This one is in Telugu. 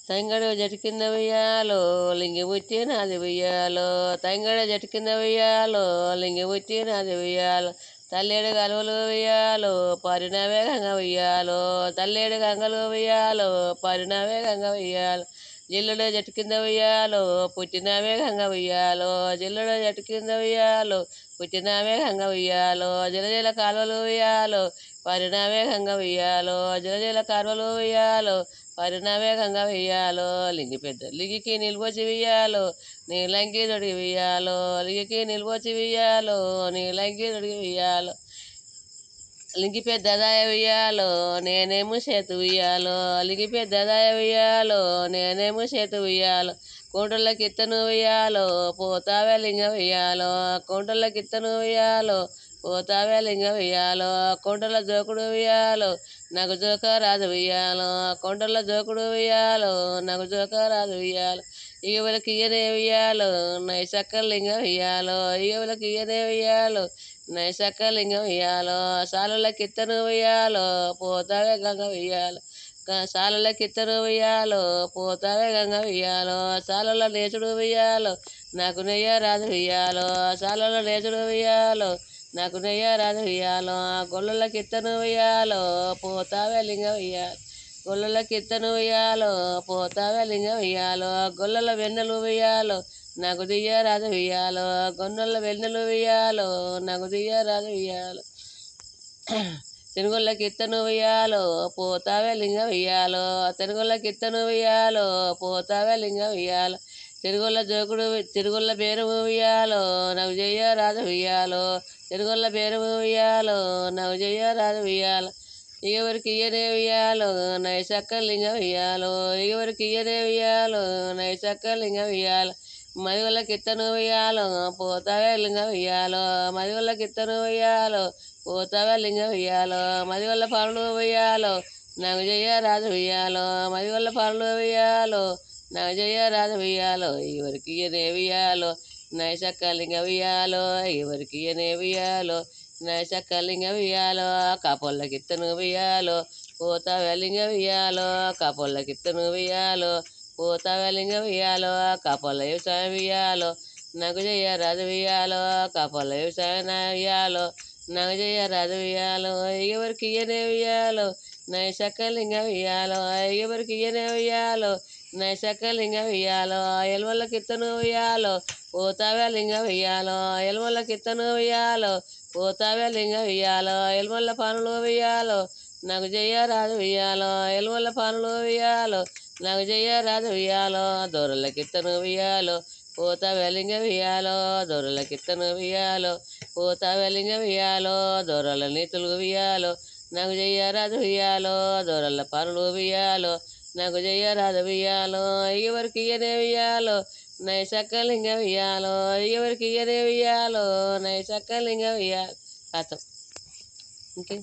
తంగడు జటు కింద ఉయ్యాలో లింగి ముట్టి నాది ఉయ్యాలో తంగడు జటు కింద ఉయ్యాలో లింగి ముట్టి నాది ఉయ్యాలో తల్లేడు గలువలు ఉయ్యాలో పరిణ వేగంగా ఉయ్యాలో తల్లేడు గంగలు ఉయ్యాలో పరిణ వేగంగా ఉయ్యాలో జిల్లుడు జటు కింద ఉయ్యాలో పుట్టిన వేగంగా ఉయ్యాలో జిల్లుడు జటు కింద ఉయ్యాలో పుట్టిన వేగంగా ఉయ్యాలో జిలజిల కాలువలు ఉయ్యాలో పరిణ వేగంగా ఉయ్యాలో జిలజిల కాలువలు ఉయ్యాలో పరిణ వేగంగా వెయ్యాలో లింగి పెద్ద లింగికి నిల్వచి వెయ్యాలో నీలంగి దొడిగి వెయ్యాలో లింగికి నిల్వచి వెయ్యాలో నీలంగి దొడిగి వెయ్యాలో లింగి పెద్దదాయ వెయ్యాలో నేనేమో చేతు వెయ్యాలో లింగి పెద్దదాయ వెయ్యాలో నేనేమో చేతు వెయ్యాలో కుంటలకి ఇత్తను వెయ్యాలో పోతావే లింగ వెయ్యాలో కుంటలకి ఇత్తను వెయ్యాలో పోతావే లింగ వెయ్యాలో కొండల జోకుడు వెయ్యాలో నాకు జోక రాదు వెయ్యాలో కొండల జోకుడు వెయ్యాలో నాకు జోక రాదు వెయ్యాలో ఇగవలకి ఇయ్యనే వెయ్యాలో నైసక్క లింగం వెయ్యాలో ఇగవలకి ఇయ్యనే వెయ్యాలో నైసక్క లింగం వెయ్యాలో సాలలకి ఇత్తను వెయ్యాలో పోతావే గంగ వెయ్యాలో సాలలకి ఇత్తను వెయ్యాలో పోతావే గంగ వెయ్యాలో సాలలో నేచుడు వెయ్యాలో నాకు నెయ్య రాదు వెయ్యాలో సాలలో నేచుడు వెయ్యాలో నాకు నెయ్య రాదు వెయ్యాలో గొల్లలకి ఇత్తను వెయ్యాలో పోతావే లింగం వెయ్యాలో గొల్లలకి ఇత్తను వెయ్యాలో పోతావే లింగం వెయ్యాలో గొల్లల వెన్నెలు వెయ్యాలో నాకు దియ్య రాదు వెయ్యాలో గొన్నెల వెన్నెలు వెయ్యాలో నాకు దియ్య రాదు వెయ్యాలో తెనుగొల్లకి ఇత్తను వెయ్యాలో పోతావే లింగం వెయ్యాలో తెనుగొల్లకి ఇత్తను వెయ్యాలో పోతావే లింగం వెయ్యాలో తిరుగుళ్ళ జోకుడు తిరుగుళ్ళ పేరు వెయ్యాలో నాకు జయ్య రాదు వెయ్యాలో తిరుగుళ్ళ పేరు వెయ్యాలో నాకు జయ్య రాదు వెయ్యాలో ఎవరికి ఇయ్యనే వెయ్యాలో నైసక్క లింగం వెయ్యాలో ఎవరికి ఇయ్యనే వెయ్యాలో నైసక్క లింగం వెయ్యాలో మదిగొల్లకి ఇత్తను వెయ్యాలో పోతావే లింగం వెయ్యాలో మదిగొల్లకి ఇత్తను వెయ్యాలో పోతావే లింగం వెయ్యాలో మదిగొల్ల పనులు వెయ్యాలో నాకు జయ్య రాదు వెయ్యాలో మదిగొల్ల పనులు వెయ్యాలో నాకు జయ్య రాదు వెయ్యాలో ఎవరికి ఇయ్యనే వెయ్యాలో నైసక్క లింగం వెయ్యాలో ఎవరికి ఇయ్యనే వెయ్యాలో నైసక్క లింగం వెయ్యాలో కాపొల్లకి ఇత్తను వెయ్యాలో పోతావే లింగం వెయ్యాలో కాపొల్లకి ఇత్తను వెయ్యాలో పోతావే లింగం వెయ్యాలో కాపొల్ల వ్యవసాయం వెయ్యాలో నాకు జయ్య రాదు వెయ్యాలో కాపొల్ల వ్యవసాయం వెయ్యాలో నాకు జయ్య రాదు వెయ్యాలో ఎవరికి ఇయ్యనే వెయ్యాలో నైసక్క లింగం వెయ్యాలో ఎవరికి ఇయ్యనే వెయ్యాలో నైసక్క లింగం వెయ్యాలో ఎల్వల్లకి ఇత్తను వెయ్యాలో పోతావే లింగం వెయ్యాలో ఎల్వల్లకి ఇత్తను వెయ్యాలో పోతావే లింగం వెయ్యాలో ఎల్వల్ల పనులు వెయ్యాలో నాకు జయ్య రాదు వెయ్యాలో ఎల్వల్ల పనులు వెయ్యాలో నాకు జయ్య రాదు వెయ్యాలో దూరలకి ఇత్తను వెయ్యాలో పోతావే లింగం వెయ్యాలో దూరలకి ఇత్తను వెయ్యాలో పోతావే లింగం వెయ్యాలో దూరాల నీతులు వెయ్యాలో నాకు జయ్య రాదు వెయ్యాలో దూరాల పనులు వెయ్యాలో నాకు జయ్య రాదు వెయ్యాలో ఎవరికి ఇయ్యనే వెయ్యాలో నైసక్క లింగం వెయ్యాలో ఎవరికి ఇయ్యనే వెయ్యాలో నైసక్క లింగం వెయ్యాలో కథం ఇంకే